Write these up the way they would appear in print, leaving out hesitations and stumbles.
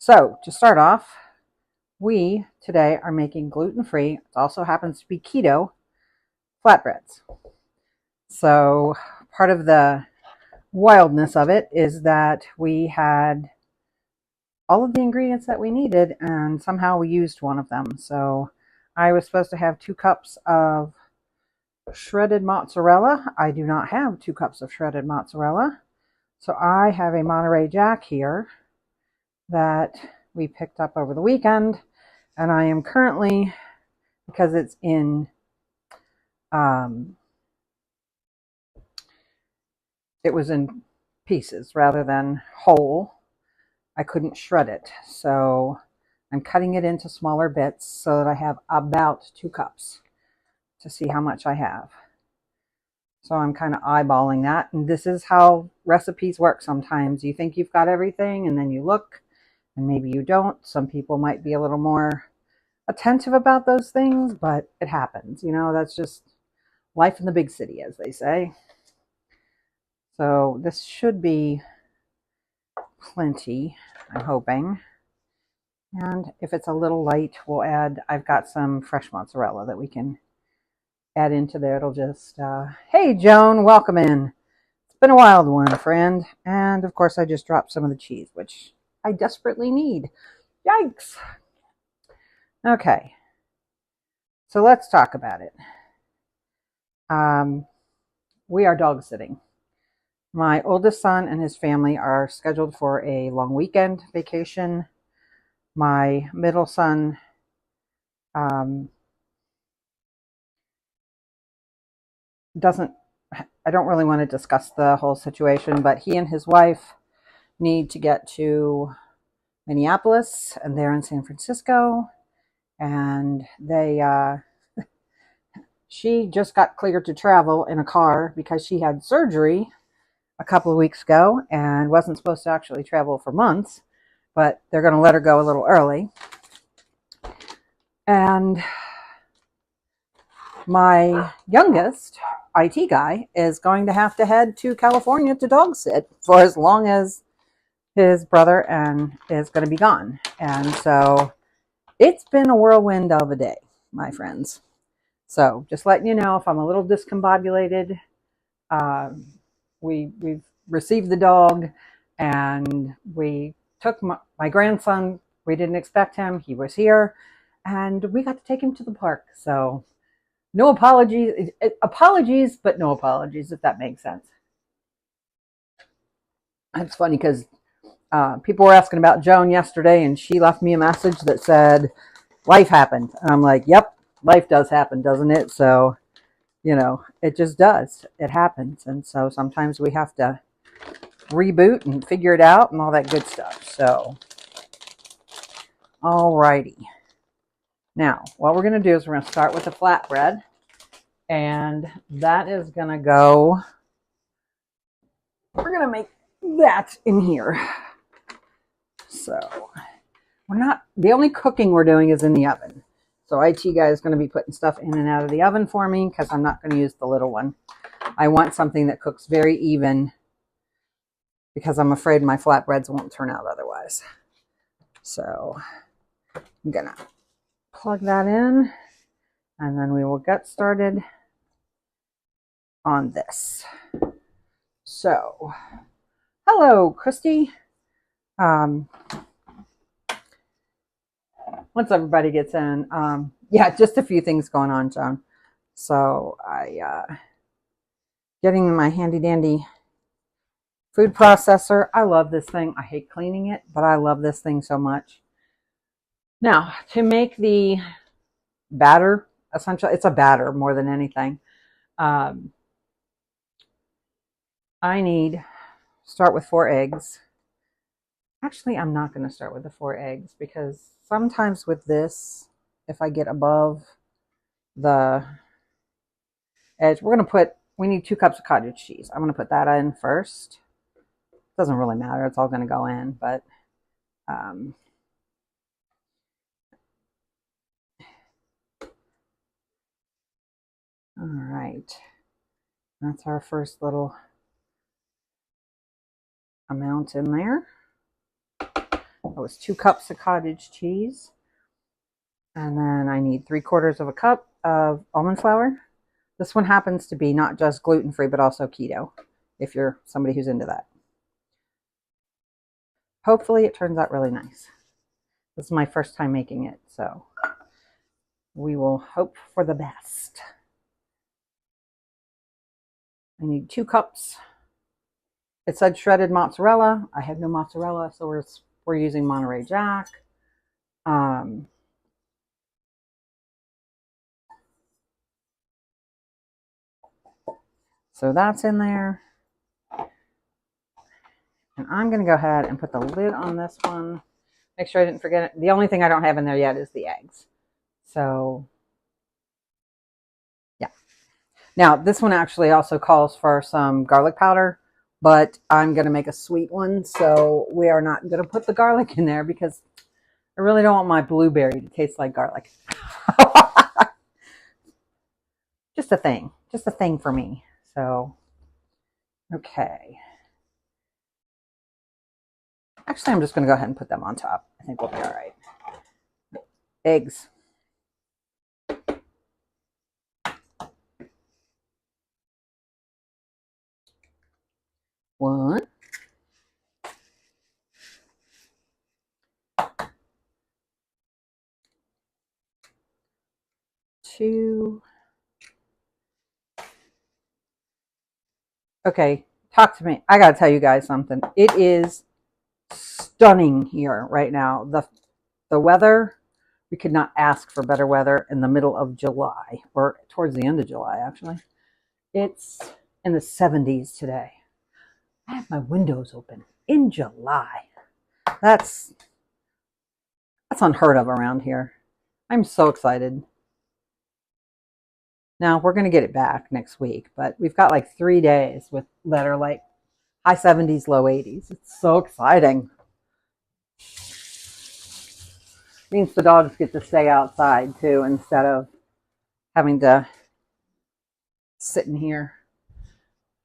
So to start off, we today are making gluten-free. It also happens to be keto flatbreads. So part of the wildness of it is that we had all of the ingredients that we needed and somehow we used one of them. So I was supposed to have 2 cups of shredded mozzarella. I do not have 2 cups of shredded mozzarella. So I have a Monterey Jack here that we picked up over the weekend, and I am currently, because it's in it was in pieces rather than whole, I couldn't shred it, so I'm cutting it into smaller bits so that I have about 2 cups to see how much I have. So I'm kind of eyeballing that, and this is how recipes work sometimes. You think you've got everything, and then you look, and maybe you don't. Some people might be a little more attentive about those things, but it happens. You know, that's just life in the big city, as they say. So this should be plenty, I'm hoping. And if it's a little light, we'll add, I've got some fresh mozzarella that we can add into there. It'll just, hey Joan, welcome in. It's been a wild one, friend. And of course I just dropped some of the cheese, which I desperately need. Yikes. Okay. So let's talk about it. We are dog sitting. My oldest son and his family are scheduled for a long weekend vacation. My middle son I don't really want to discuss the whole situation, but he and his wife need to get to Minneapolis, and they're in San Francisco, and she just got cleared to travel in a car because she had surgery a couple of weeks ago and wasn't supposed to actually travel for months, but they're going to let her go a little early. And my youngest IT guy is going to have to head to California to dog sit for as long as his brother and is going to be gone. And so it's been a whirlwind of a day, my friends. So just letting you know, if I'm a little discombobulated, we've received the dog, and we took my grandson. We didn't expect him. He was here, and we got to take him to the park. So no apologies. Apologies, but no apologies, if that makes sense. It's funny because people were asking about Joan yesterday, and she left me a message that said, life happened. And I'm like, yep, life does happen, doesn't it? So, you know, it just does. It happens. And so sometimes we have to reboot and figure it out and all that good stuff. So, alrighty. Now, what we're going to do is we're going to start with the flatbread. And that is going to go, we're going to make that in here. So, the only cooking we're doing is in the oven. So IT guy is going to be putting stuff in and out of the oven for me because I'm not going to use the little one. I want something that cooks very even because I'm afraid my flatbreads won't turn out otherwise. So I'm going to plug that in, and then we will get started on this. So, hello, Christy. Once everybody gets in, yeah, just a few things going on, John. So getting my handy dandy food processor. I love this thing. I hate cleaning it, but I love this thing so much. Now, to make the batter, essentially, it's a batter more than anything. I need, start with 4 eggs. Actually, I'm not going to start with the 4 eggs because sometimes with this, if I get above the edge, we need 2 cups of cottage cheese. I'm going to put that in first. Doesn't really matter. It's all going to go in, but all right. That's our first little amount in there. That was 2 cups of cottage cheese. And then I need 3/4 of a cup of almond flour. This one happens to be not just gluten-free, but also keto, if you're somebody who's into that. Hopefully it turns out really nice. This is my first time making it, so we will hope for the best. I need 2 cups. It said shredded mozzarella. I have no mozzarella, so we're using Monterey Jack. So that's in there. And I'm going to go ahead and put the lid on this one. Make sure I didn't forget it. The only thing I don't have in there yet is the eggs. So, yeah. Now, this one actually also calls for some garlic powder, but I'm going to make a sweet one, so we are not going to put the garlic in there because I really don't want my blueberry to taste like garlic. Just a thing for me. So, okay. Actually, I'm just going to go ahead and put them on top. I think we'll be all right. Eggs. One. Two. Okay, talk to me. I got to tell you guys something. It is stunning here right now. The weather, we could not ask for better weather in the middle of July, or towards the end of July, actually. It's in the 70s today. I have my windows open in July. That's unheard of around here. I'm so excited. Now, we're going to get it back next week, but we've got like 3 days that are like high 70s, low 80s. It's so exciting. Means the dogs get to stay outside too, instead of having to sit in here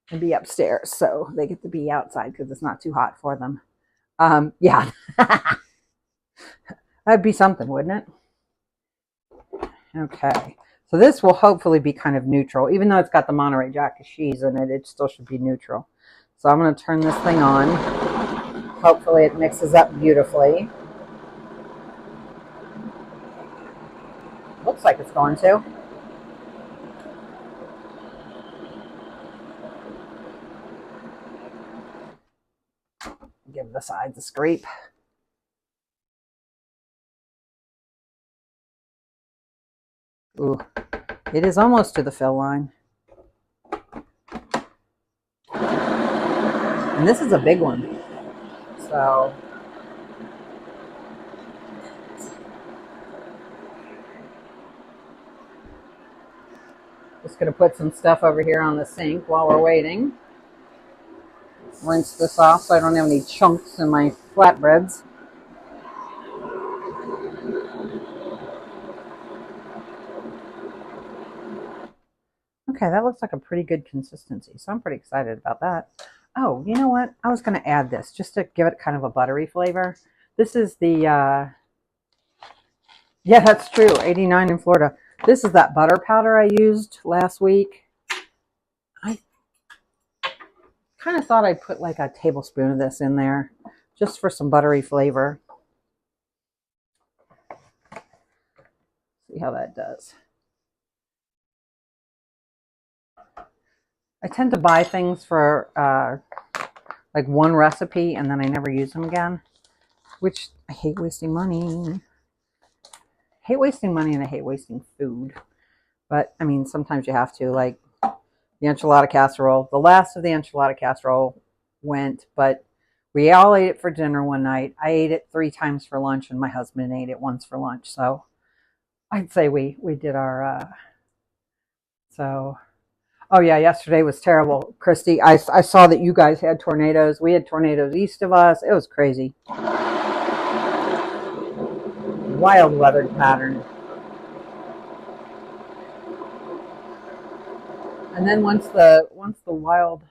and be upstairs. So they get to be outside because it's not too hot for them. Yeah, that'd be something, wouldn't it? Okay, so this will hopefully be kind of neutral. Even though it's got the Monterey Jack cheese in it, it still should be neutral. So I'm going to turn this thing on. Hopefully it mixes up beautifully. Looks like it's going to. Give the sides a scrape. Ooh, it is almost to the fill line. And this is a big one. So just going to put some stuff over here on the sink while we're waiting. Rinse this off so I don't have any chunks in my flatbreads. Okay, that looks like a pretty good consistency, so I'm pretty excited about that. Oh, you know what? I was going to add this just to give it kind of a buttery flavor. This is the, yeah, that's true, 89 in Florida. This is that butter powder I used last week. I kind of thought I'd put like a tablespoon of this in there just for some buttery flavor. See how that does. I tend to buy things for like one recipe and then I never use them again, which I hate wasting money. I hate wasting money and I hate wasting food. But I mean, sometimes you have to, like the enchilada casserole. The last of the enchilada casserole went, but we all ate it for dinner one night. I ate it 3 times for lunch and my husband ate it once for lunch. So I'd say we did our, so... Oh yeah, yesterday was terrible, Christy. I saw that you guys had tornadoes. We had tornadoes east of us. It was crazy. Wild weather pattern. And then once the wild...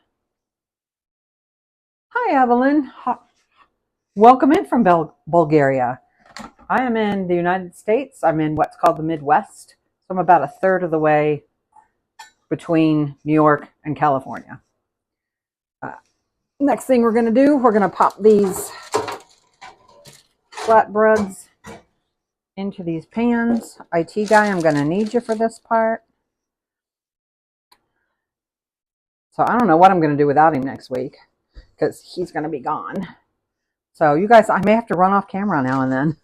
Hi, Evelyn. Welcome in from Bulgaria. I am in the United States. I'm in what's called the Midwest. So I'm about a third of the way between New York and California. Next thing we're going to do, we're going to pop these flatbreads into these pans. IT guy, I'm going to need you for this part. So I don't know what I'm going to do without him next week because he's going to be gone. So you guys, I may have to run off camera now and then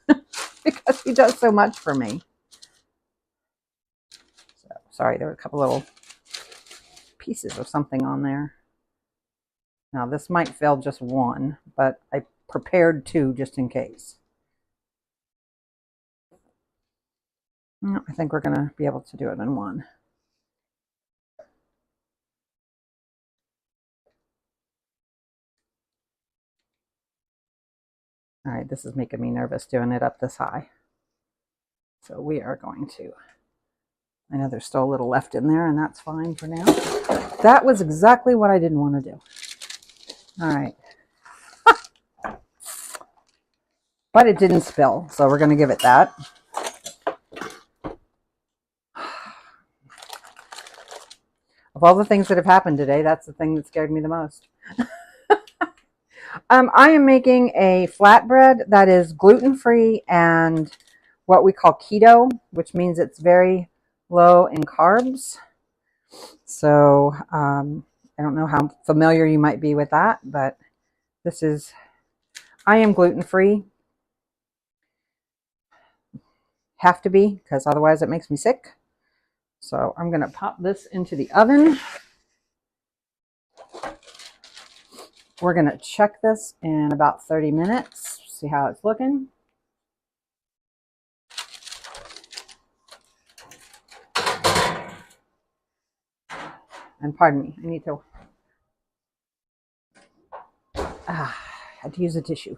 because he does so much for me. So sorry, there were a couple little pieces of something on there. Now this might fail just one, but I prepared two just in case. No, I think we're going to be able to do it in one. All right, this is making me nervous doing it up this high. So we are going to, I know there's still a little left in there, and that's fine for now. That was exactly what I didn't want to do. All right. But it didn't spill, so we're going to give it that. Of all the things that have happened today, that's the thing that scared me the most. I am making a flatbread that is gluten-free and what we call keto, which means it's very low in carbs. So I don't know how familiar you might be with that, but this is, I am gluten-free. Have to be, because otherwise it makes me sick. So I'm going to pop this into the oven. We're going to check this in about 30 minutes, see how it's looking. And pardon me, I need to, had to use a tissue.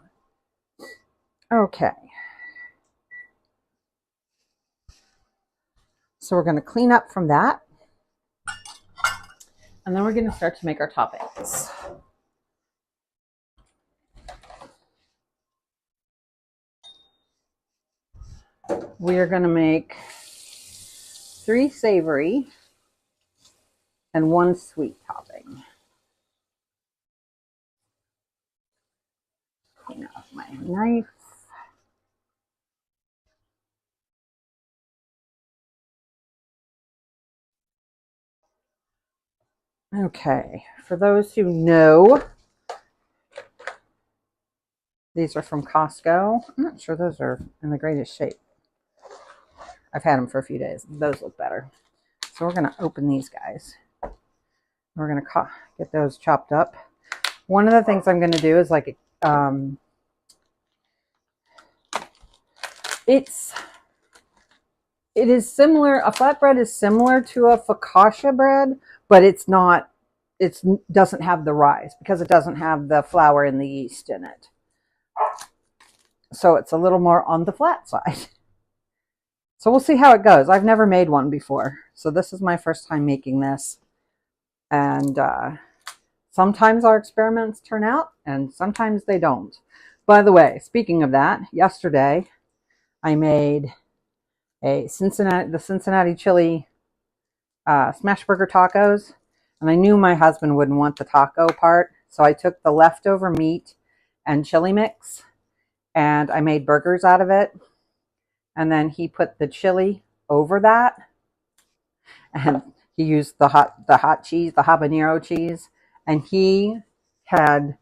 Okay. So we're going to clean up from that. And then we're going to start to make our toppings. We are going to make 3 savory and 1 sweet topping. Clean off my knife. Okay, for those who know, these are from Costco. I'm not sure those are in the greatest shape. I've had them for a few days. Those look better. So we're going to open these guys. We're going to get those chopped up. One of the things I'm going to do is like, it is similar, a flatbread is similar to a focaccia bread, but it's not, it doesn't have the rise because it doesn't have the flour and the yeast in it. So it's a little more on the flat side. So we'll see how it goes. I've never made one before. So this is my first time making this. And sometimes our experiments turn out and sometimes they don't. By the way, speaking of that, yesterday I made the Cincinnati chili smash burger tacos. And I knew my husband wouldn't want the taco part. So I took the leftover meat and chili mix and I made burgers out of it. And then he put the chili over that. And he used the hot cheese, the habanero cheese. And he said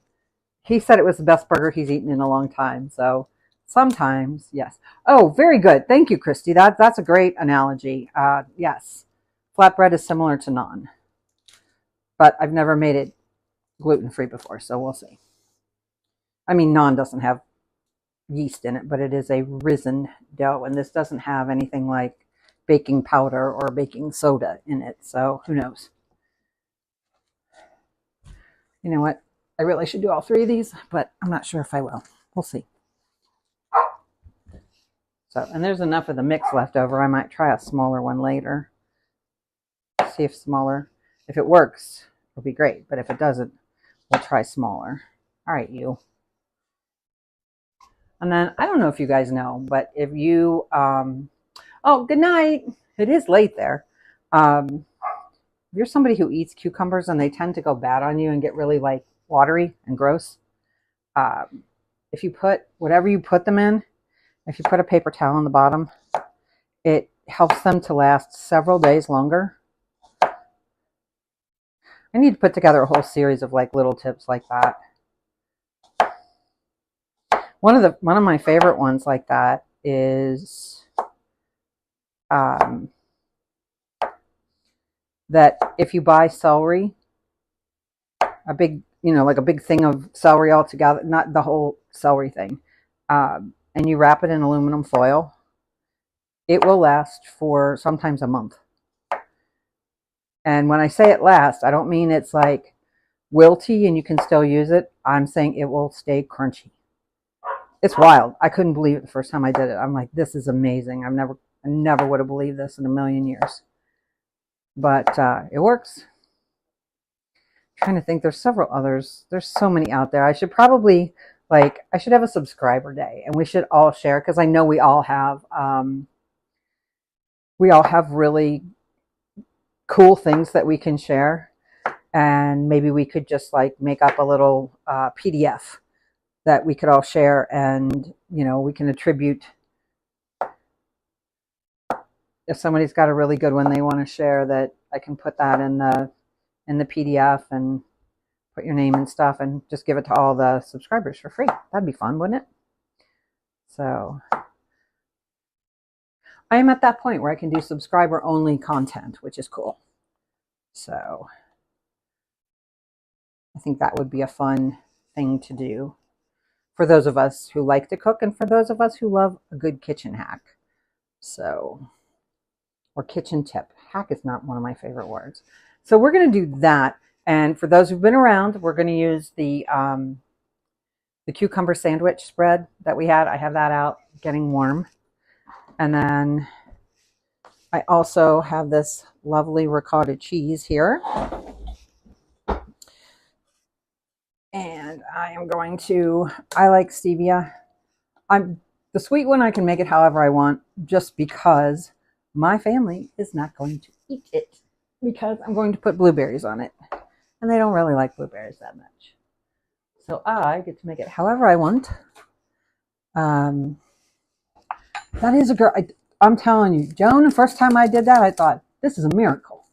it was the best burger he's eaten in a long time. So sometimes, yes. Oh, very good. Thank you, Christy. That's a great analogy. Yes. Flatbread is similar to naan. But I've never made it gluten-free before, so we'll see. I mean, naan doesn't have yeast in it, but it is a risen dough, and this doesn't have anything like baking powder or baking soda in it, so who knows. You know what? I really should do all 3 of these, but I'm not sure if I will. We'll see. So, and there's enough of the mix left over. I might try a smaller one later. See if it works, it'll be great. But if it doesn't, we'll try smaller. All right, you. And then I don't know if you guys know, but if you, oh, good night. It is late there. If you're somebody who eats cucumbers and they tend to go bad on you and get really like watery and gross, if you put whatever you put them in, if you put a paper towel on the bottom, it helps them to last several days longer. I need to put together a whole series of like little tips like that. One of my favorite ones like that is that if you buy celery, a big, like a big thing of celery all together, not the whole celery thing, and you wrap it in aluminum foil, it will last for sometimes a month. And when I say it lasts, I don't mean it's like wilty and you can still use it. I'm saying it will stay crunchy. It's wild. I couldn't believe it the first time I did it. I'm like, this is amazing. I never would have believed this in a million years. But it works. I'm trying to think, there's several others. There's so many out there. I should probably I should have a subscriber day and we should all share, because I know we all have really cool things that we can share, and maybe we could just like make up a little PDF that we could all share, and we can attribute, if somebody's got a really good one they want to share, that I can put that in the PDF and put your name and stuff and just give it to all the subscribers for free. That'd be fun, wouldn't it? So I am at that point where I can do subscriber only content, which is cool. So I think that would be a fun thing to do for those of us who like to cook and for those of us who love a good kitchen hack. So, or kitchen tip. Hack is not one of my favorite words. So we're going to do that. And for those who've been around, we're going to use the cucumber sandwich spread that we had. I have that out getting warm. And then I also have this lovely ricotta cheese here. And I like stevia. The sweet one, I can make it however I want, just because my family is not going to eat it, because I'm going to put blueberries on it. And they don't really like blueberries that much. So I get to make it however I want. That is a girl. I'm telling you, Joan, the first time I did that, I thought, this is a miracle.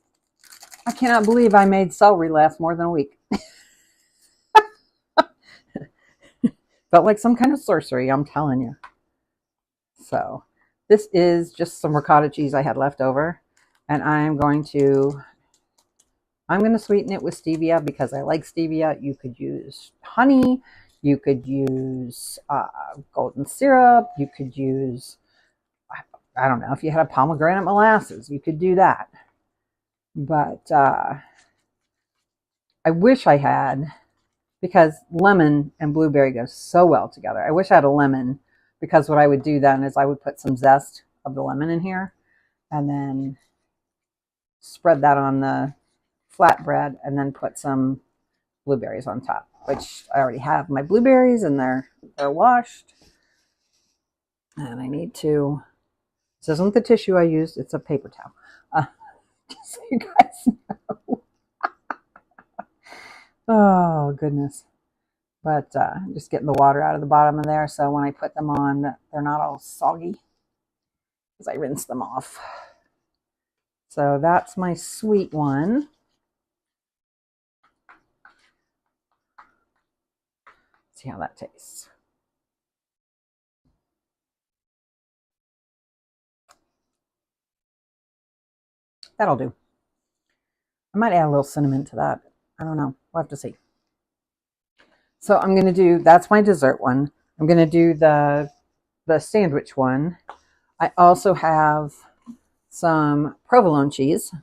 I cannot believe I made celery last more than a week. Felt like some kind of sorcery, I'm telling you. So this is just some ricotta cheese I had left over. And I'm going to sweeten it with stevia because I like stevia. You could use honey. You could use golden syrup. You could use, I don't know, if you had a pomegranate molasses, you could do that. But I wish I had, because lemon and blueberry go so well together. I wish I had a lemon, because what I would do then is I would put some zest of the lemon in here and then spread that on the flatbread and then put some blueberries on top, which I already have my blueberries and they're washed. And I need to, this isn't the tissue I used, it's a paper towel. Just so you guys know. Oh, goodness. But I'm just getting the water out of the bottom of there, so when I put them on, they're not all soggy, because I rinse them off. So that's my sweet one. See how that tastes. That'll do. I might add a little cinnamon to that. I don't know. We'll have to see. So I'm going to do, that's my dessert one. I'm going to do the sandwich one. I also have some provolone cheese,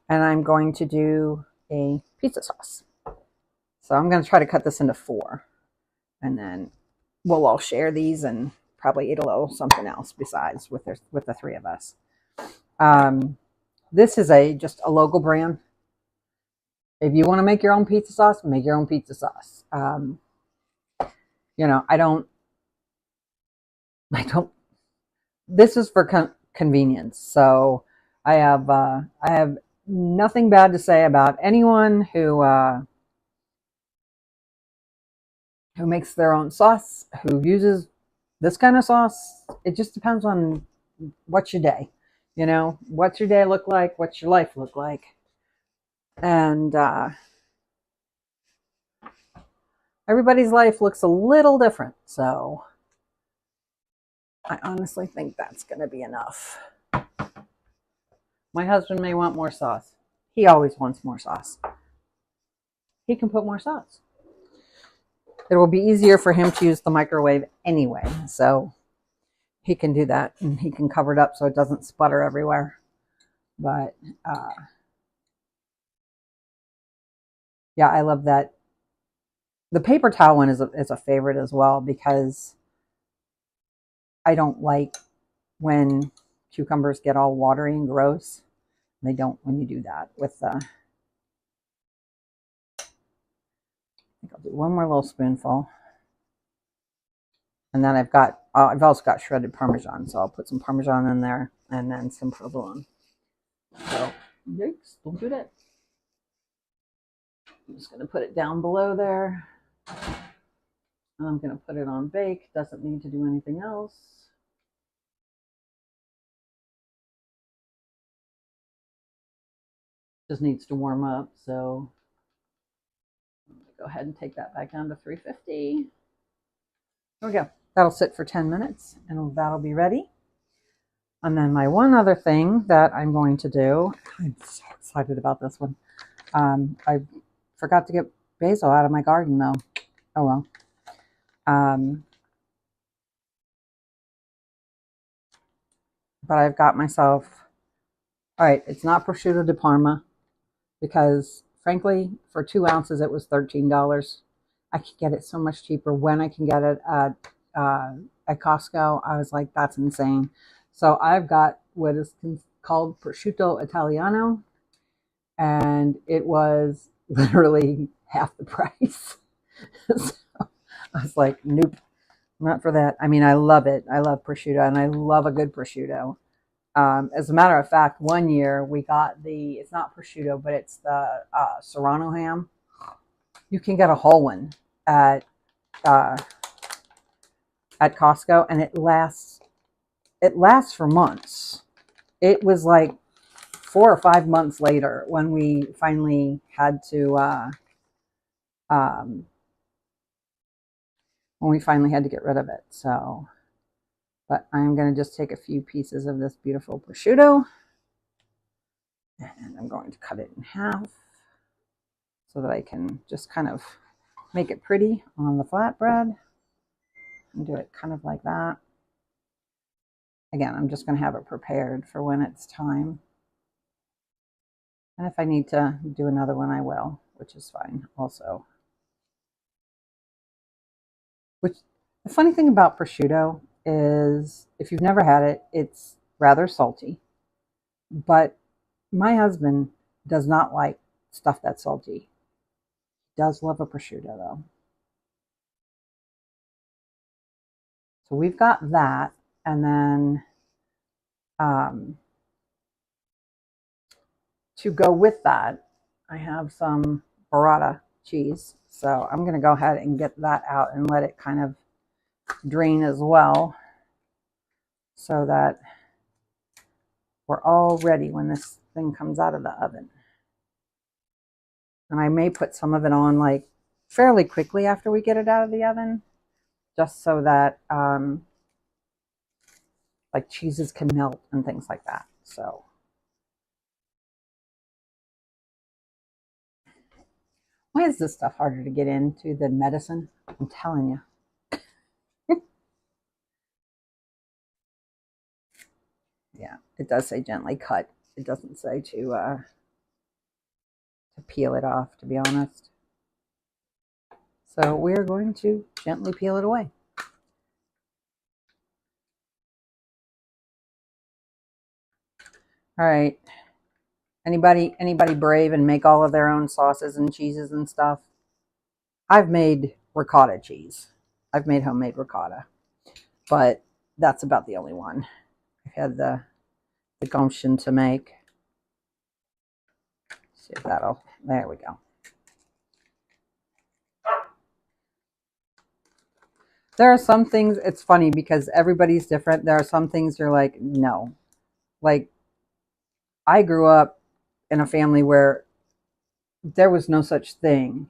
and I'm going to do a pizza sauce. So I'm going to try to cut this into 4, and then we'll all share these and probably eat a little something else besides with the 3 of us. This is just a local brand. If you want to make your own pizza sauce, make your own pizza sauce. I don't I don't. This is for convenience. So I have nothing bad to say about anyone who makes their own sauce, who uses this kind of sauce. It just depends on what's your day. What's your day look like? What's your life look like? And everybody's life looks a little different. So I honestly think that's going to be enough. My husband may want more sauce. He always wants more sauce. He can put more sauce. It will be easier for him to use the microwave anyway. So he can do that, and he can cover it up so it doesn't sputter everywhere. But yeah, I love that. The paper towel one is a favorite as well, because I don't like when cucumbers get all watery and gross. They don't when you do that with the. I think I'll do one more little spoonful. And then I've also got shredded Parmesan, so I'll put some Parmesan in there and then some provolone. So, yikes, don't do that. I'm just going to put it down below there. And I'm going to put it on bake. Doesn't need to do anything else. Just needs to warm up. So I'm going to go ahead and take that back down to 350. There we go. That'll sit for 10 minutes and that'll be ready. And then my one other thing that I'm going to do, I'm so excited about this one. I forgot to get basil out of my garden though. Oh well. But I've got myself, all right, it's not prosciutto di Parma, because frankly, for 2 ounces, it was $13. I could get it so much cheaper when I can get it at Costco. I was like, that's insane. So I've got what is called prosciutto Italiano, and it was literally half the price. So I was like, nope, not for that. I mean, I love it. I love prosciutto, and I love a good prosciutto. As a matter of fact, one year we got it's not prosciutto, but it's the Serrano ham. You can get a whole one at Costco, and it lasts for months. It was like 4 or 5 months later when we finally had to get rid of it. So, but I'm going to just take a few pieces of this beautiful prosciutto, and I'm going to cut it in half so that I can just kind of make it pretty on the flatbread and do it kind of like that. Again, I'm just going to have it prepared for when it's time. And if I need to do another one, I will, which is fine also. Which, the funny thing about prosciutto is, if you've never had it, it's rather salty. But my husband does not like stuff that's salty. He does love a prosciutto though. So we've got that, and then to go with that, I have some burrata cheese. So I'm going to go ahead and get that out and let it kind of drain as well, so that we're all ready when this thing comes out of the oven. And I may put some of it on like fairly quickly after we get it out of the oven, just so that like cheeses can melt and things like that. So why is this stuff harder to get into than medicine? I'm telling you. Yeah, it does say gently cut. It doesn't say to peel it off, to be honest. So we're going to gently peel it away. All right. Anybody brave and make all of their own sauces and cheeses and stuff? I've made ricotta cheese. I've made homemade ricotta. But that's about the only one I've had the gumption to make. Let's see if that'll, there we go. There are some things, it's funny because everybody's different. There are some things you're like, no. Like, I grew up in a family where there was no such thing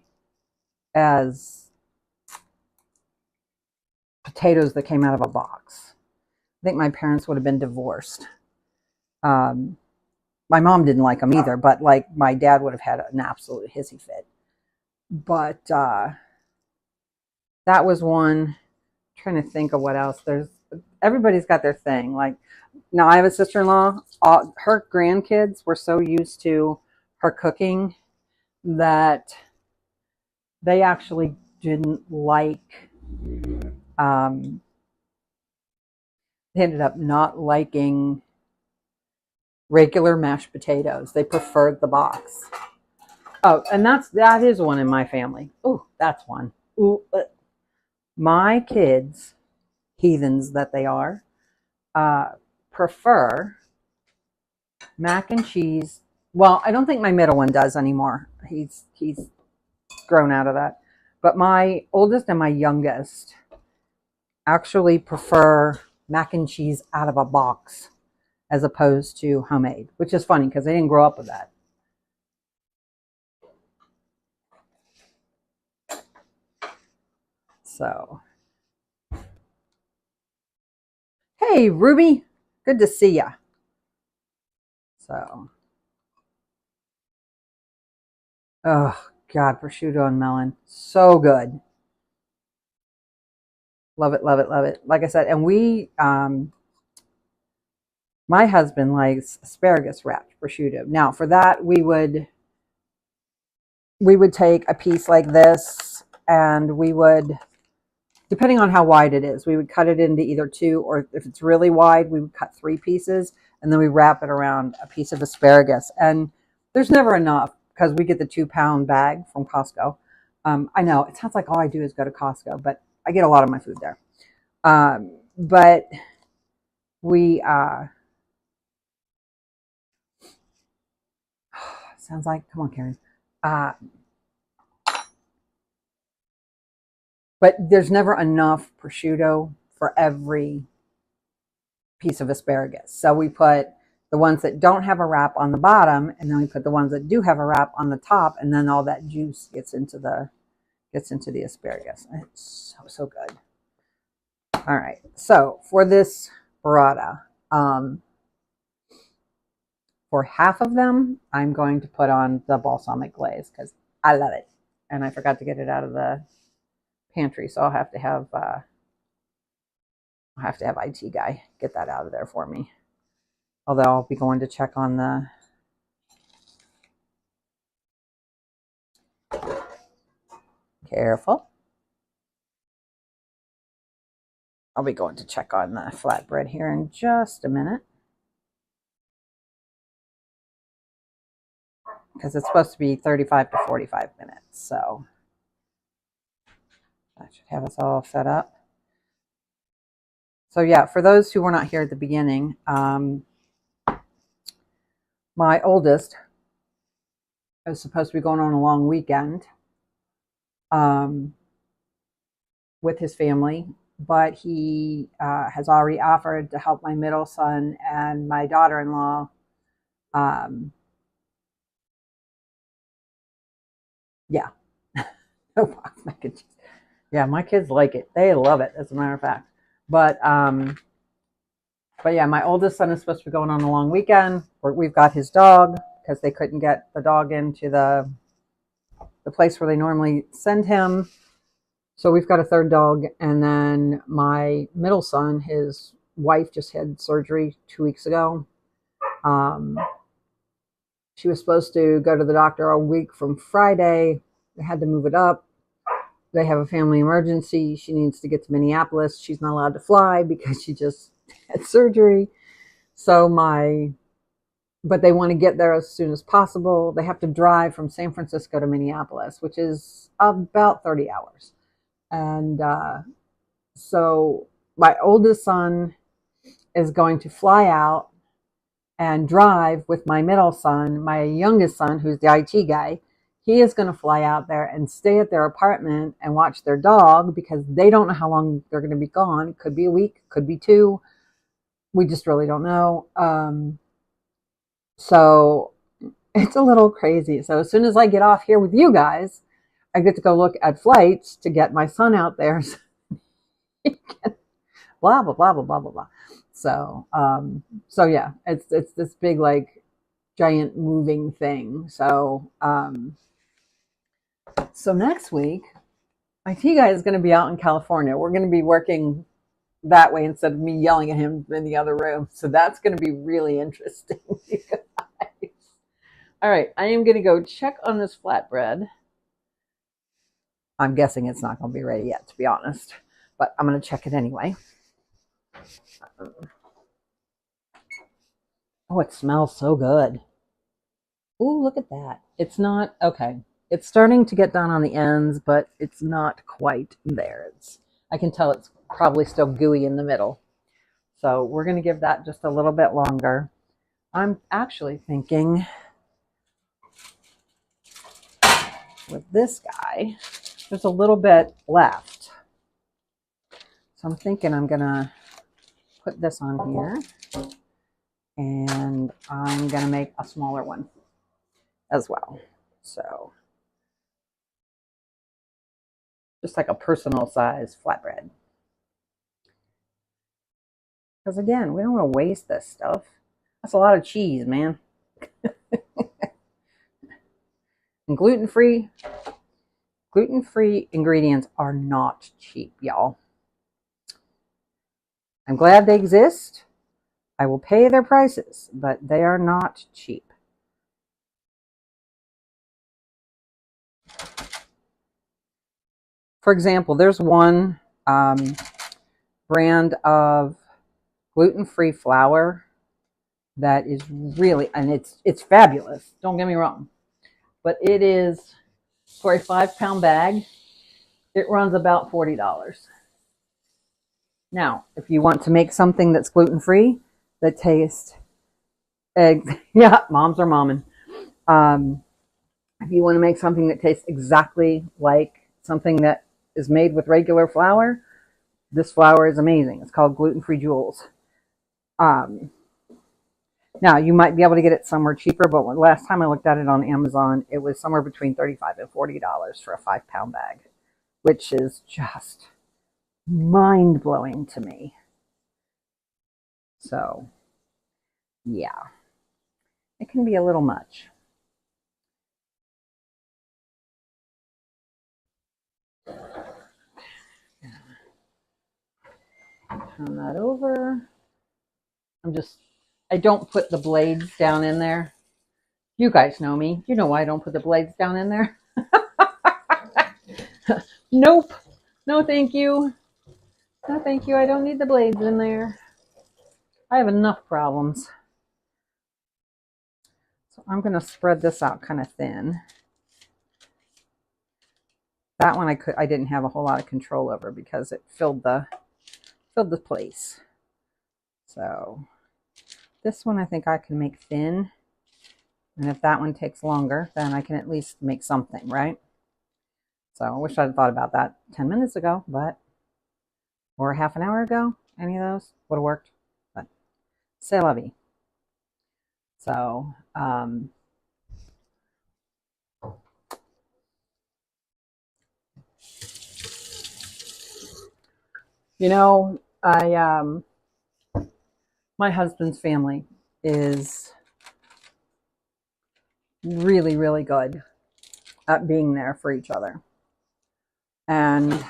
as potatoes that came out of a box. I think my parents would have been divorced. My mom didn't like them either, but like my dad would have had an absolute hissy fit. But that was one. I'm trying to think of what else. Everybody's got their thing. Like, now I have a sister-in-law. Her grandkids were so used to her cooking that they actually didn't like. They ended up not liking regular mashed potatoes. They preferred the box. Oh, and that is one in my family. Oh, that's one. Ooh, my kids, heathens that they are, prefer mac and cheese. Well, I don't think my middle one does anymore. He's grown out of that. But my oldest and my youngest actually prefer mac and cheese out of a box as opposed to homemade, which is funny because they didn't grow up with that. So, hey, Ruby, good to see ya. So, oh God, prosciutto and melon, so good. Love it, love it, love it. Like I said, and my husband likes asparagus wrapped prosciutto. Now, for that, we would take a piece like this, and we would, depending on how wide it is, we would cut it into either two, or if it's really wide, we would cut 3 pieces, and then we wrap it around a piece of asparagus. And there's never enough because we get the 2-pound bag from Costco. I know it sounds like all I do is go to Costco, but I get a lot of my food there. But we sounds like, come on, Karen. But there's never enough prosciutto for every piece of asparagus. So we put the ones that don't have a wrap on the bottom, and then we put the ones that do have a wrap on the top, and then all that juice gets into the asparagus. It's so good. All right, so for this burrata, for half of them, I'm going to put on the balsamic glaze because I love it, and I forgot to get it out of the pantry, so I'll have to have IT guy get that out of there for me. Although I'll be going to check on the careful. I'll be going to check on the flatbread here in just a minute, because it's supposed to be 35 to 45 minutes. So that should have us all set up. So yeah, for those who were not here at the beginning, my oldest is supposed to be going on a long weekend with his family, but he has already offered to help my middle son and my daughter-in-law yeah. No box mac and cheese. Yeah, my kids like it. They love it, as a matter of fact. But yeah, my oldest son is supposed to be going on a long weekend. We've got his dog because they couldn't get the dog into the place where they normally send him. So we've got a third dog. And then my middle son, his wife just had surgery 2 weeks ago. She was supposed to go to the doctor a week from Friday. They had to move it up. They have a family emergency. She needs to get to Minneapolis. She's not allowed to fly because she just had surgery. So but they want to get there as soon as possible. They have to drive from San Francisco to Minneapolis, which is about 30 hours. And so my oldest son is going to fly out and drive with my middle son, my youngest son, who's the IT guy. He is going to fly out there and stay at their apartment and watch their dog because they don't know how long they're going to be gone. Could be a week, could be 2. We just really don't know. So it's a little crazy. So as soon as I get off here with you guys, I get to go look at flights to get my son out there. So blah, blah, blah, blah, blah, blah, blah. So yeah, it's this big, like, giant moving thing. So, so next week, IT guy is going to be out in California. We're going to be working that way instead of me yelling at him in the other room. So that's going to be really interesting. All right, I am going to go check on this flatbread. I'm guessing it's not going to be ready yet, to be honest, but I'm going to check it anyway. Oh, it smells so good. Oh, look at that. It's not, okay. It's starting to get done on the ends, but it's not quite there. I can tell it's probably still gooey in the middle. So we're going to give that just a little bit longer. I'm actually thinking with this guy, there's a little bit left. So I'm thinking I'm going to put this on here, and I'm going to make a smaller one as well. So just like a personal size flatbread. Because again, we don't want to waste this stuff. That's a lot of cheese, man. And gluten-free ingredients are not cheap, y'all. I'm glad they exist. I will pay their prices, but they are not cheap. For example, there's one brand of gluten-free flour that is really, and it's fabulous. Don't get me wrong, but it is, for a 5-pound bag, it runs about $40. Now, if you want to make something that's gluten-free, that tastes, yeah, moms are momming. If you want to make something that tastes exactly like something that is made with regular flour, this flour is amazing. It's called gluten-free Jewels. Now, you might be able to get it somewhere cheaper, but last time I looked at it on Amazon, it was somewhere between $35 and $40 for a 5-pound bag, which is just mind-blowing to me. So, yeah, it can be a little much. Turn that over. I don't put the blades down in there. You guys know me. You know why I don't put the blades down in there. Nope. No, thank you. No, thank you. I don't need the blades in there. I have enough problems. So I'm going to spread this out kind of thin. That one I didn't have a whole lot of control over because it filled the place. So this one I think I can make thin. And if that one takes longer, then I can at least make something, right? So I wish I'd thought about that 10 minutes ago, or half an hour ago. Any of those would have worked. But c'est la vie. So, you know, my husband's family is really, really good at being there for each other. And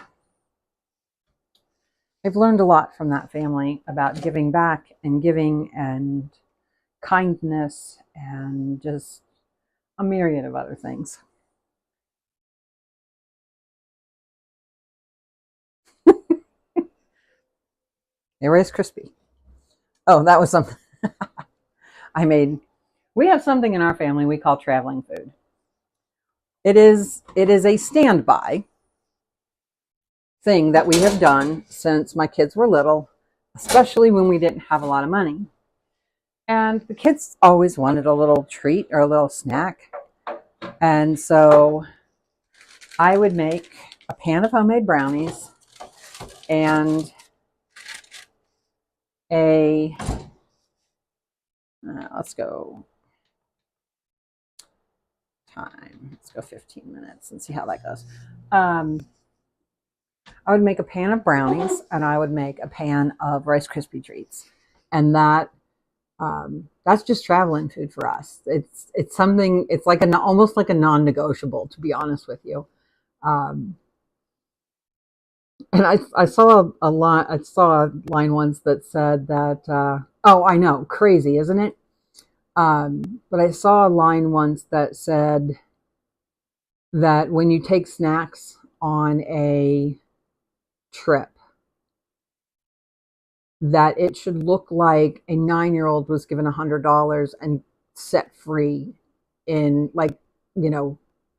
I've learned a lot from that family about giving back and giving and kindness and just a myriad of other things. They Rice Krispie. Oh, that was something I made. We have something in our family we call traveling food. It is a standby thing that we have done since my kids were little. especially when we didn't have a lot of money. And the kids always wanted a little treat or a little snack. And so I would make a pan of homemade brownies and let's go 15 minutes and see how that goes. I would make a pan of brownies and I would make a pan of Rice Krispie treats. And that's just traveling food for us. It's something, it's like almost like a non-negotiable, to be honest with you. And I saw a line once that said that, oh, I know, crazy, isn't it? But I saw a line once that said that when you take snacks on a trip, that it should look like a 9-year-old was given $100 and set free in like a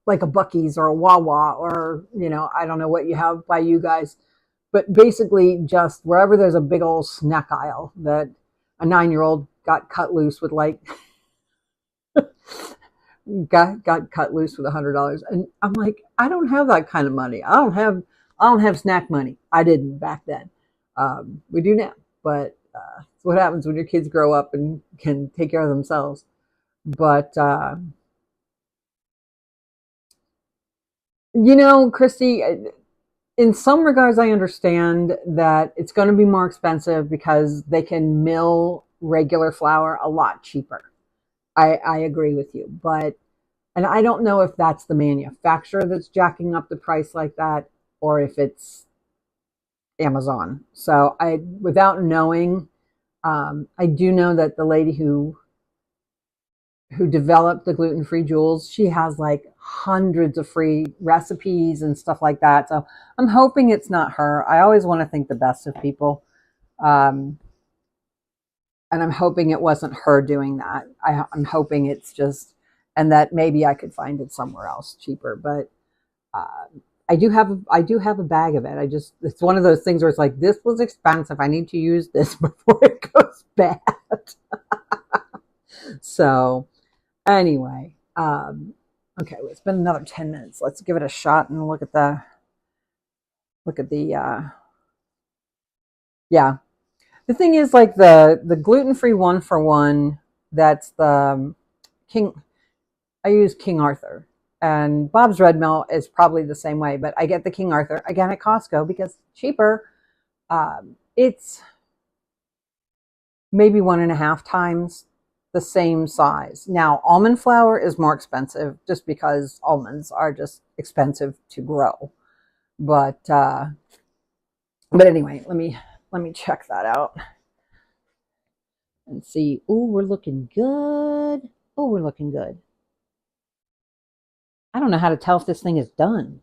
Buc-ee's or a Wawa or I don't know what you have by you guys, but basically just wherever there's a big old snack aisle, that a 9-year-old got cut loose with got cut loose with $100. And I'm like, I don't have that kind of money. I don't have snack money. I didn't back then. We do now, but it's what happens when your kids grow up and can take care of themselves. But Christy, in some regards, I understand that it's going to be more expensive because they can mill regular flour a lot cheaper. I agree with you, and I don't know if that's the manufacturer that's jacking up the price like that or if it's Amazon. So without knowing, I do know that the lady who developed the gluten-free jewels, she has like hundreds of free recipes and stuff like that. So I'm hoping it's not her. I always want to think the best of people. And I'm hoping it wasn't her doing that. I'm hoping it's just, and that maybe I could find it somewhere else cheaper. But I do have a bag of it. It's one of those things where it's like, this was expensive. I need to use this before it goes bad. So anyway, okay, well, it's been another 10 minutes. Let's give it a shot and look at the yeah. The thing is, like the gluten-free 1-for-1, that's the King. I use King Arthur, and Bob's Red Mill is probably the same way, but I get the King Arthur again at Costco because it's cheaper. It's maybe 1.5 times the same size. Now, almond flour is more expensive just because almonds are just expensive to grow. But anyway, let me check that out and see. Oh, we're looking good. Oh, we're looking good. I don't know how to tell if this thing is done,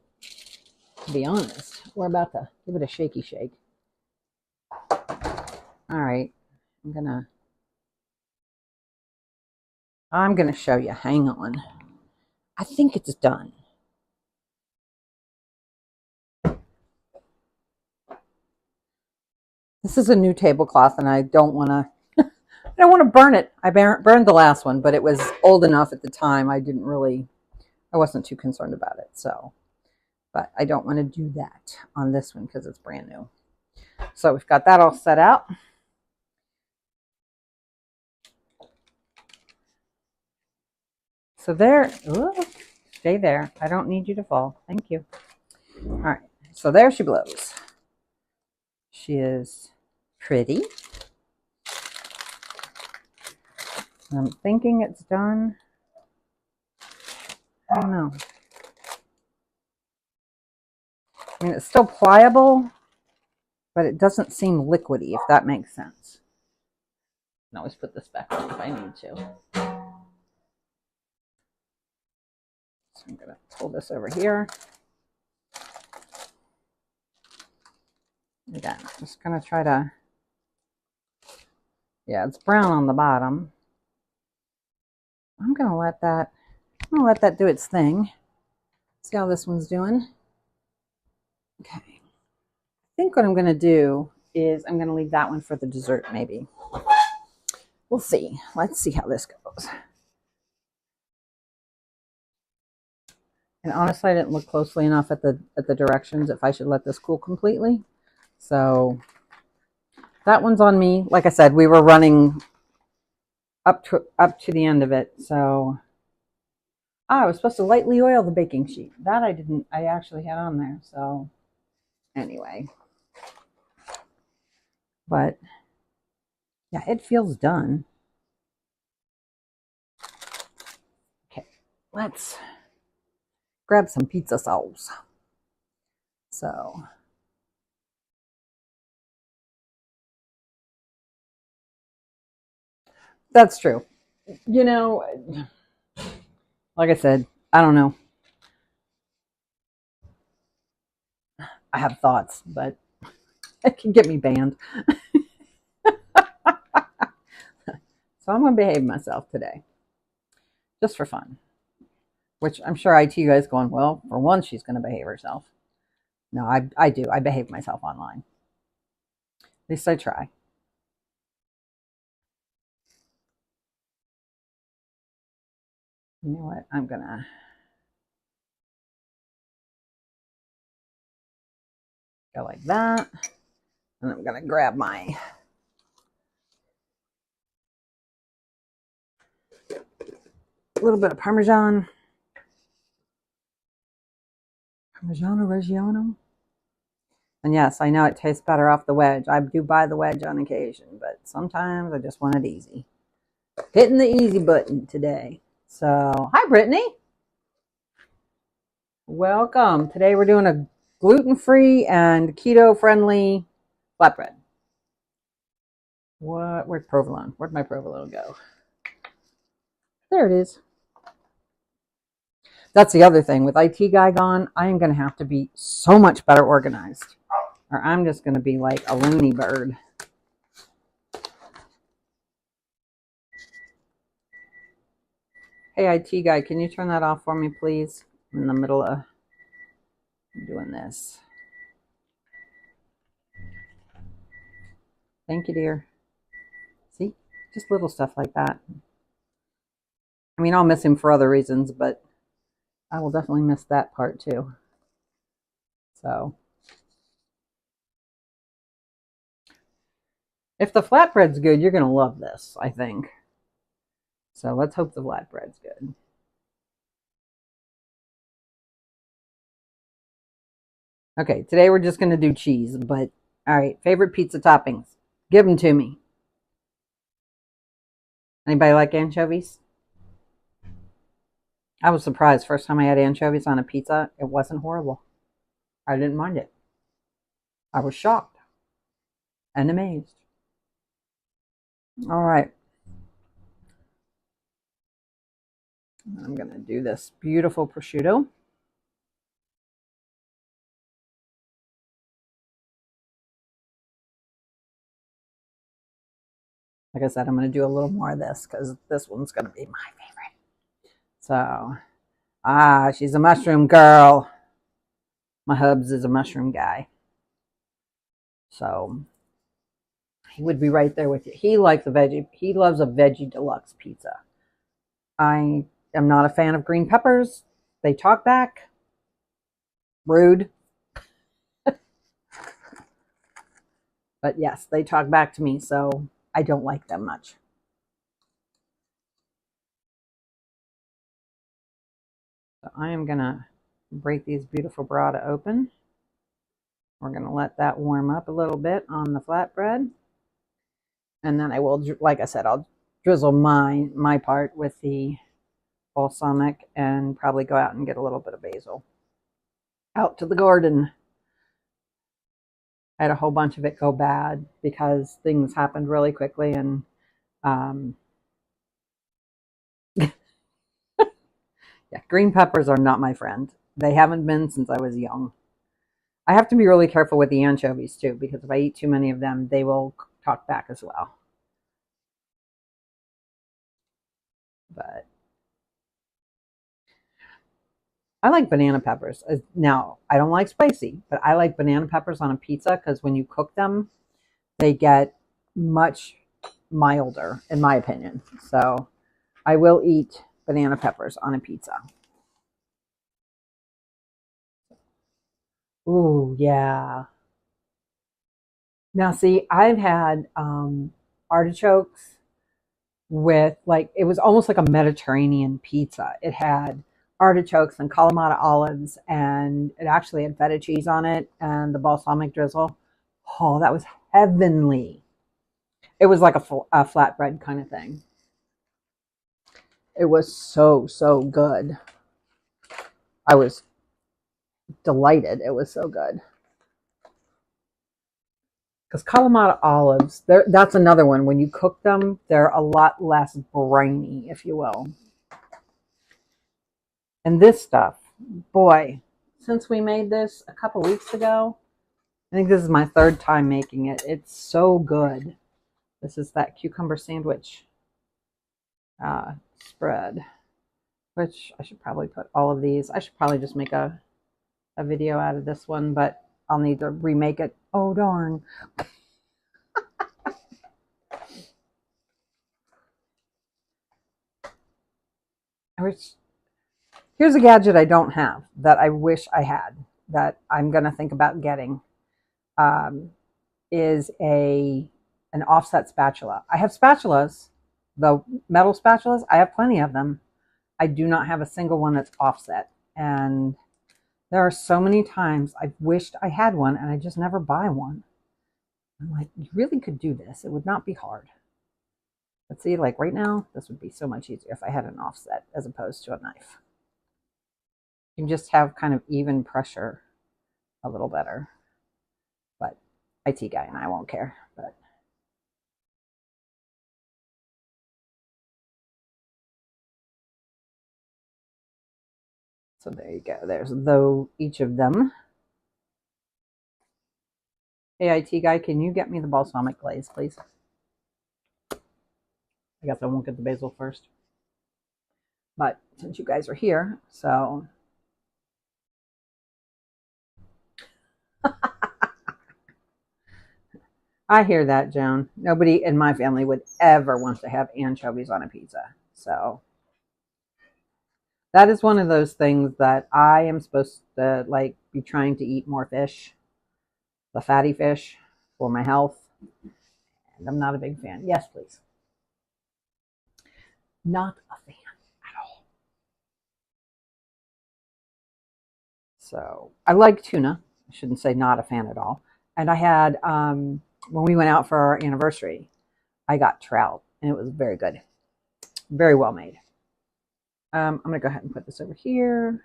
to be honest. We're about to give it a shaky shake. All right, I'm gonna show you. Hang on. I think it's done. This is a new tablecloth, and I don't want to burn it. I burned the last one, but it was old enough at the time. I wasn't too concerned about it. So, but I don't want to do that on this one because it's brand new. So we've got that all set out. So there, ooh, stay there. I don't need you to fall. Thank you. All right. So there she blows. She is pretty. I'm thinking it's done. I don't know. I mean, it's still pliable, but it doesn't seem liquidy, if that makes sense. I can always put this back on if I need to. So I'm going to pull this over here. Again, I'm just going to try to, yeah, it's brown on the bottom. I'm going to let that do its thing. See how this one's doing. Okay. I think what I'm going to do is I'm going to leave that one for the dessert maybe. We'll see. Let's see how this goes. And honestly, I didn't look closely enough at the directions if I should let this cool completely. So that one's on me. Like I said, we were running up to the end of it. So I was supposed to lightly oil the baking sheet. That I didn't. I actually had on there. So anyway, but yeah, it feels done. Okay, let's grab some pizza sauce. So that's true. You know, like I said, I don't know. I have thoughts, but it can get me banned. So I'm going to behave myself today, just for fun. Which I'm sure IT guys going, well, for once she's going to behave herself. No, I do. I behave myself online. At least I try. You know what? I'm going to go like that. And I'm going to grab my little bit of Parmesan. Parmigiano Reggiano. And yes, I know it tastes better off the wedge. I do buy the wedge on occasion, but sometimes I just want it easy. Hitting the easy button today. So, hi, Brittany. Welcome. Today we're doing a gluten-free and keto-friendly flatbread. Where's provolone? Where'd my provolone go? There it is. That's the other thing. With IT guy gone, I am going to have to be so much better organized. Or I'm just going to be like a loony bird. Hey, IT guy, can you turn that off for me, please? I'm in the middle of doing this. Thank you, dear. See? Just little stuff like that. I mean, I'll miss him for other reasons, but I will definitely miss that part too. So, if the flatbread's good, you're going to love this, I think. So, let's hope the flatbread's good. Okay, today we're just going to do cheese, but all right, favorite pizza toppings. Give them to me. Anybody like anchovies? I was surprised first time I had anchovies on a pizza. It wasn't horrible. I didn't mind it. I was shocked and amazed. All right. I'm going to do this beautiful prosciutto. Like I said, I'm going to do a little more of this because this one's going to be my favorite. So, she's a mushroom girl. My hubs is a mushroom guy. So, he would be right there with you. He likes a veggie. He loves a veggie deluxe pizza. I am not a fan of green peppers. They talk back. Rude. But yes, they talk back to me, so I don't like them much. So I am going to break these beautiful burrata open. We're going to let that warm up a little bit on the flatbread. And then I will, like I said, I'll drizzle my part with the balsamic and probably go out and get a little bit of basil. Out to the garden. I had a whole bunch of it go bad because things happened really quickly and yeah, green peppers are not my friend. They haven't been since I was young. I have to be really careful with the anchovies too, because if I eat too many of them, they will talk back as well. But I like banana peppers. Now, I don't like spicy, but I like banana peppers on a pizza because when you cook them, they get much milder, in my opinion. So I will eat banana peppers on a pizza. Ooh, yeah. Now, see, I've had artichokes with like, it was almost like a Mediterranean pizza. It had artichokes and Kalamata olives, and it actually had feta cheese on it and the balsamic drizzle. Oh, that was heavenly. It was like a flatbread kind of thing. It was so, so good. I was delighted. It was so good. Because Kalamata olives, that's another one. When you cook them, they're a lot less briny, if you will. And this stuff, boy, since we made this a couple weeks ago, I think this is my third time making it. It's so good. This is that cucumber sandwich spread, which I should probably put all of these. I should probably just make a video out of this one, but I'll need to remake it. Oh, darn. Here's a gadget I don't have that I wish I had that I'm going to think about getting. Is an offset spatula. I have spatulas, the metal spatulas. I have plenty of them. I do not have a single one that's offset. And there are so many times I've wished I had one and I just never buy one. I'm like, you really could do this. It would not be hard. But see, like right now, this would be so much easier if I had an offset as opposed to a knife. You can just have kind of even pressure a little better. But IT guy and I won't care. But so there you go. There's though each of them. Hey, IT guy, can you get me the balsamic glaze, please? I guess I won't get the basil first. But since you guys are here, so. I hear that, Joan. Nobody in my family would ever want to have anchovies on a pizza. So that is one of those things that I am supposed to like be trying to eat more fish, the fatty fish, for my health. And I'm not a big fan. Yes, please. Not a fan at all. So I like tuna. I shouldn't say not a fan at all. And I had when we went out for our anniversary, I got trout, and it was very good, very well made. I'm gonna go ahead and put this over here.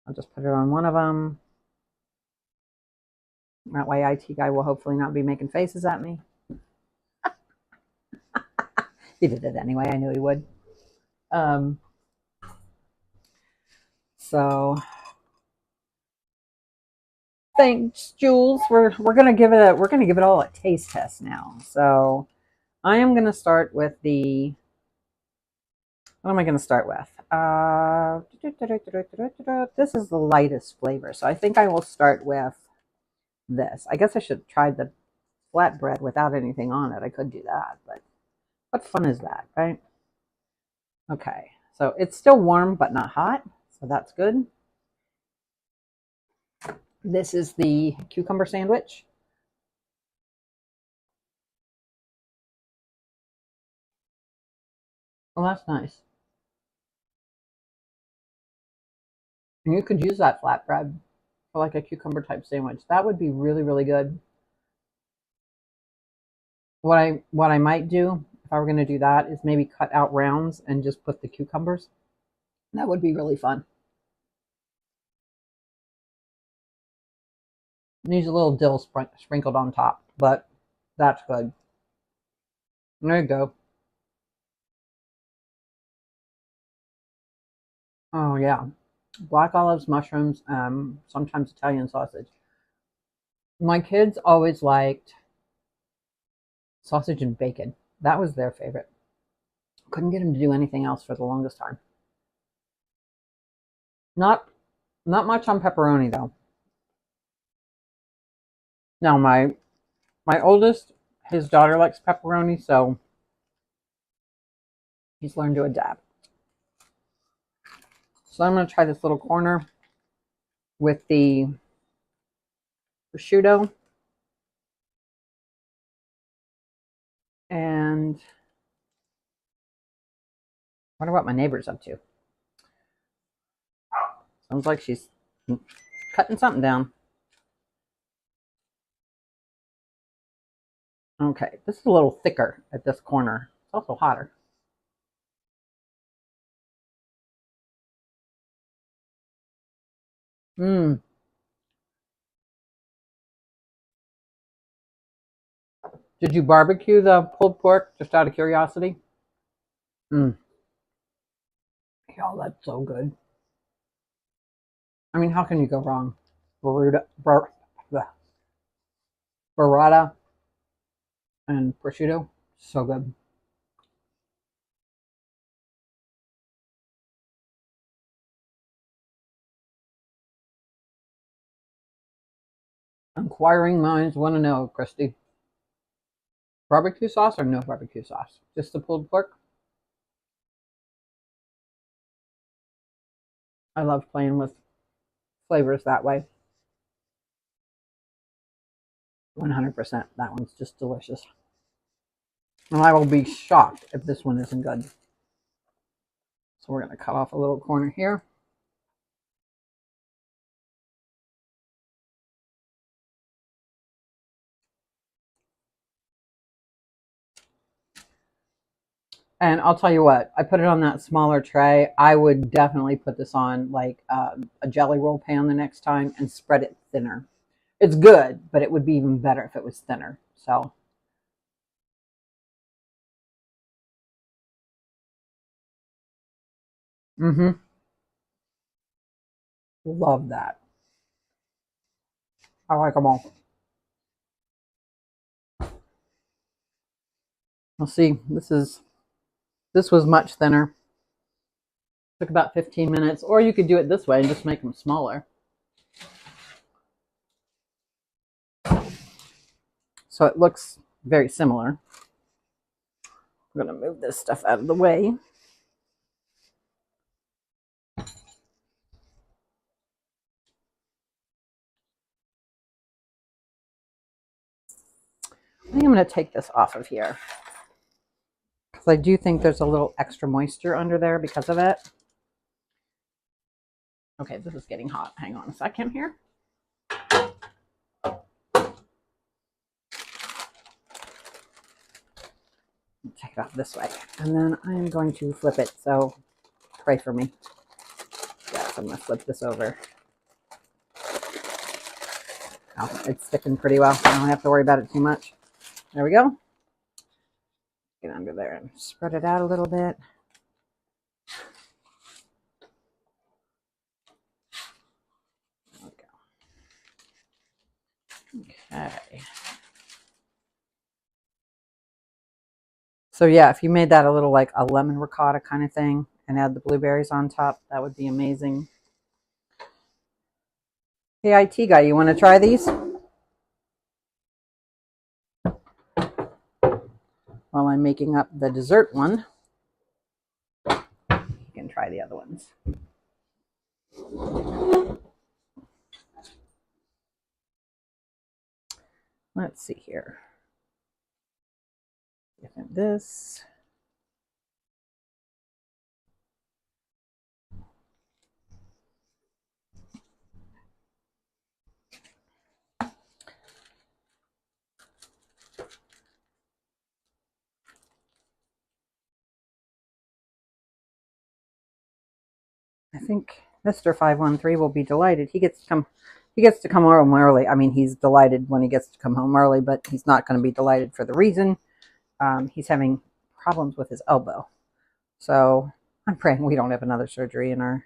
I'll just put it on one of them. That way IT guy will hopefully not be making faces at me. He did it anyway. I knew he would. So thanks, Jules. We're gonna give it all a taste test now. So I am gonna start with the. What am I gonna start with? This is the lightest flavor, so I think I will start with this. I guess I should try the flatbread without anything on it. I could do that, but what fun is that, right? Okay, so it's still warm but not hot, so that's good. This is the cucumber sandwich. Oh, that's nice. And you could use that flatbread for like a cucumber type sandwich. That would be really, really good. What I might do if I were going to do that is maybe cut out rounds and just put the cucumbers. That would be really fun. Needs a little dill sprinkled on top, but that's good. There you go. Oh yeah, black olives, mushrooms, sometimes Italian sausage. My kids always liked sausage and bacon. That was their favorite. Couldn't get them to do anything else for the longest time. Not not much on pepperoni though. Now My oldest, his daughter likes pepperoni, so he's learned to adapt. So I'm going to try this little corner with the prosciutto. And I wonder what my neighbor's up to. Sounds like she's cutting something down. Okay, this is a little thicker at this corner. It's also hotter. Mmm. Did you barbecue the pulled pork just out of curiosity? Mmm. Oh, that's so good. I mean, how can you go wrong? Burrata and prosciutto, so good. Inquiring minds want to know, Christy. Barbecue sauce or no barbecue sauce? Just the pulled pork? I love playing with flavors that way. 100%. That one's just delicious. And I will be shocked if this one isn't good. So we're going to cut off a little corner here. And I'll tell you what, I put it on that smaller tray. I would definitely put this on like a jelly roll pan the next time and spread it thinner. It's good, but it would be even better if it was thinner. So, love that. I like them all. We'll see. This was much thinner. Took about 15 minutes, or you could do it this way and just make them smaller. So it looks very similar. I'm going to move this stuff out of the way. I think I'm going to take this off of here because I do think there's a little extra moisture under there because of it. Okay, this is getting hot. Hang on a second here. Take it off this way. And then I'm going to flip it, so pray for me. Yes, I'm going to flip this over. Oh, it's sticking pretty well. I don't have to worry about it too much. There we go. Get under there and spread it out a little bit. There we go. Okay. So yeah, if you made that a little like a lemon ricotta kind of thing and add the blueberries on top, that would be amazing. Hey, IT guy, you want to try these? While I'm making up the dessert one, you can try the other ones. Let's see here. This. I think Mr. 513 will be delighted. He gets to come home early. I mean, he's delighted when he gets to come home early, but he's not going to be delighted for the reason he's having problems with his elbow. So I'm praying we don't have another surgery in our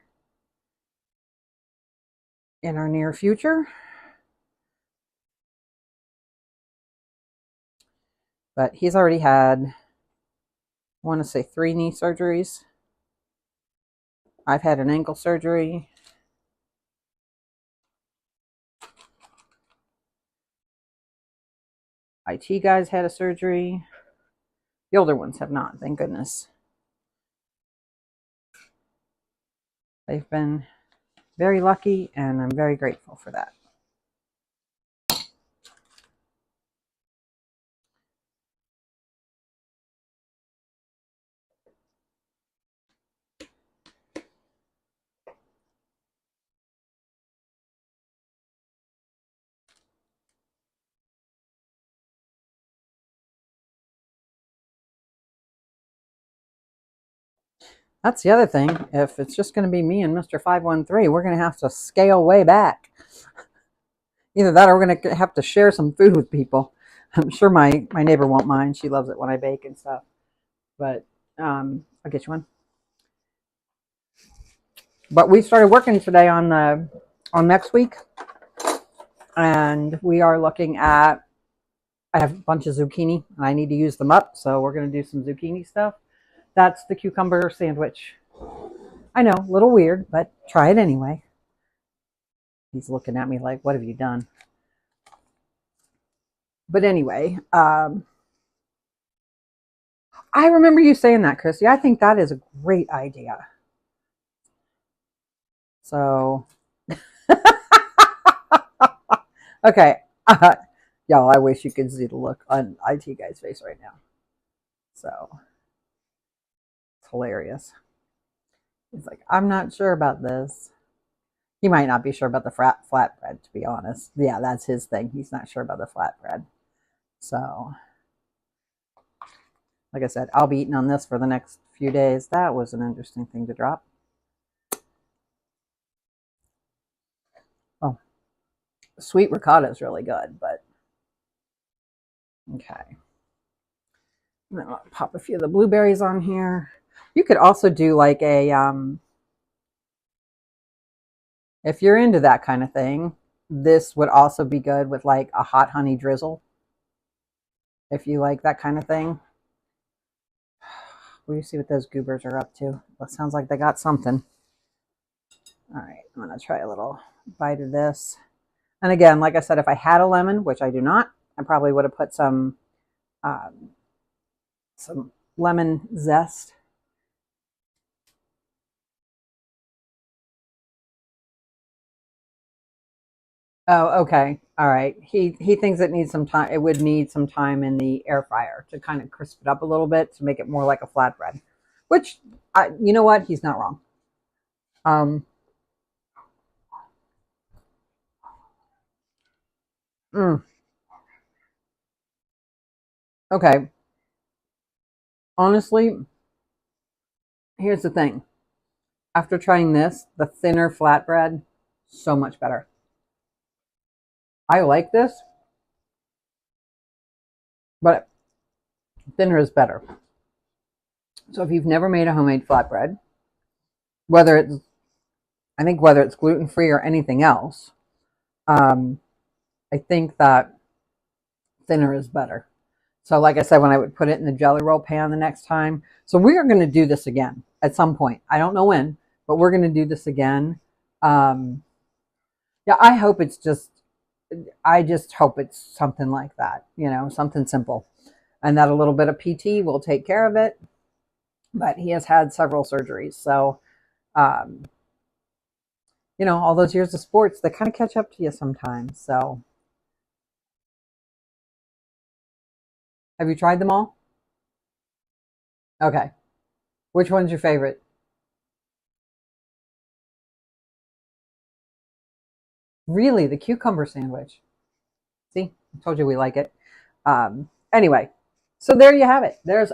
near future. But he's already had, I want to say, 3 knee surgeries. I've had an ankle surgery. IT guys had a surgery. The older ones have not, thank goodness. They've been very lucky, and I'm very grateful for that. That's the other thing. If it's just going to be me and Mr. 513, we're going to have to scale way back. Either that or we're going to have to share some food with people. I'm sure my neighbor won't mind. She loves it when I bake and stuff. But I'll get you one. But we started working today on next week. And we are looking at, I have a bunch of zucchini and I need to use them up. So we're going to do some zucchini stuff. That's the cucumber sandwich. I know, a little weird, but try it anyway. He's looking at me like, what have you done? But anyway, I remember you saying that, Christy. I think that is a great idea. So, okay. Y'all, I wish you could see the look on IT guy's face right now. So, it's hilarious. He's like, I'm not sure about this. He might not be sure about the flatbread, to be honest. Yeah, that's his thing. He's not sure about the flatbread. So, like I said, I'll be eating on this for the next few days. That was an interesting thing to drop. Oh, sweet ricotta is really good, but okay. I'm going to pop a few of the blueberries on here. You could also do like a, if you're into that kind of thing, this would also be good with like a hot honey drizzle. If you like that kind of thing. We'll see what those goobers are up to. That sounds like they got something. All right, I'm going to try a little bite of this. And again, like I said, if I had a lemon, which I do not, I probably would have put some lemon zest. Oh, okay. All right. He thinks it needs some time. It would need some time in the air fryer to kind of crisp it up a little bit to make it more like a flatbread. Which, you know what? He's not wrong. Okay. Honestly, here's the thing. After trying this, the thinner flatbread, so much better. I like this, but thinner is better. So if you've never made a homemade flatbread, whether it's gluten-free or anything else, I think that thinner is better. So like I said, when I would put it in the jelly roll pan the next time. So we are going to do this again at some point. I don't know when, but we're going to do this again. Yeah, I just hope it's something like that, something simple. And that a little bit of PT will take care of it. But he has had several surgeries. So, all those years of sports, they kind of catch up to you sometimes. So, have you tried them all? Okay. Which one's your favorite? Really, the cucumber sandwich. See, I told you we like it. Anyway, so there you have it. There's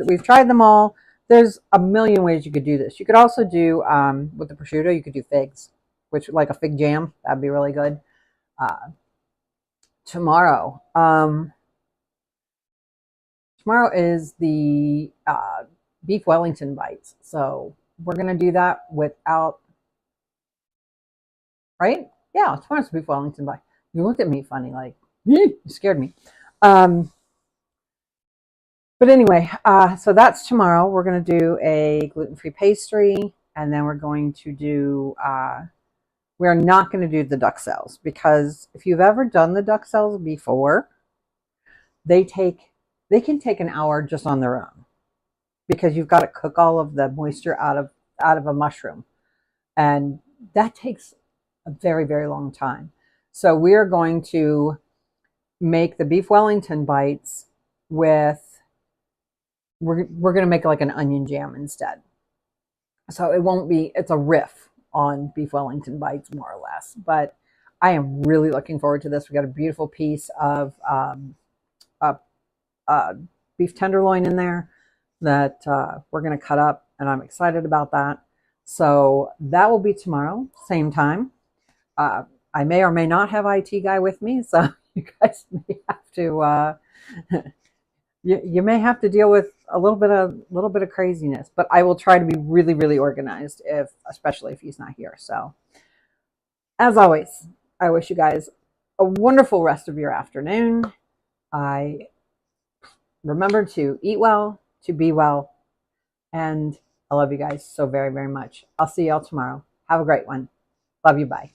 we've tried them all. There's a million ways you could do this. You could also do, with the prosciutto, you could do figs, which like a fig jam. That'd be really good. Tomorrow is the beef Wellington bites. So we're going to do that without, right? Yeah, tomorrow's beef Wellington bite. You looked at me funny, like, you scared me. But anyway, so that's tomorrow. We're going to do a gluten-free pastry, and then we're going to do, we're not going to do the duck cells, because if you've ever done the duck cells before, they can take an hour just on their own, because you've got to cook all of the moisture out of a mushroom, and that takes a very, very long time. So we are going to make the beef Wellington bites with, we're going to make like an onion jam instead. So it won't be, it's a riff on beef Wellington bites more or less, but I am really looking forward to this. We got a beautiful piece of beef tenderloin in there that we're going to cut up, and I'm excited about that. So that will be tomorrow, same time. I may or may not have IT guy with me, so you guys may have to you may have to deal with a little bit of craziness, but I will try to be really, really organized, especially if he's not here. So as always, I wish you guys a wonderful rest of your afternoon. I remember to eat well, to be well, and I love you guys so very, very much. I'll see y'all tomorrow. Have a great one. Love you. Bye.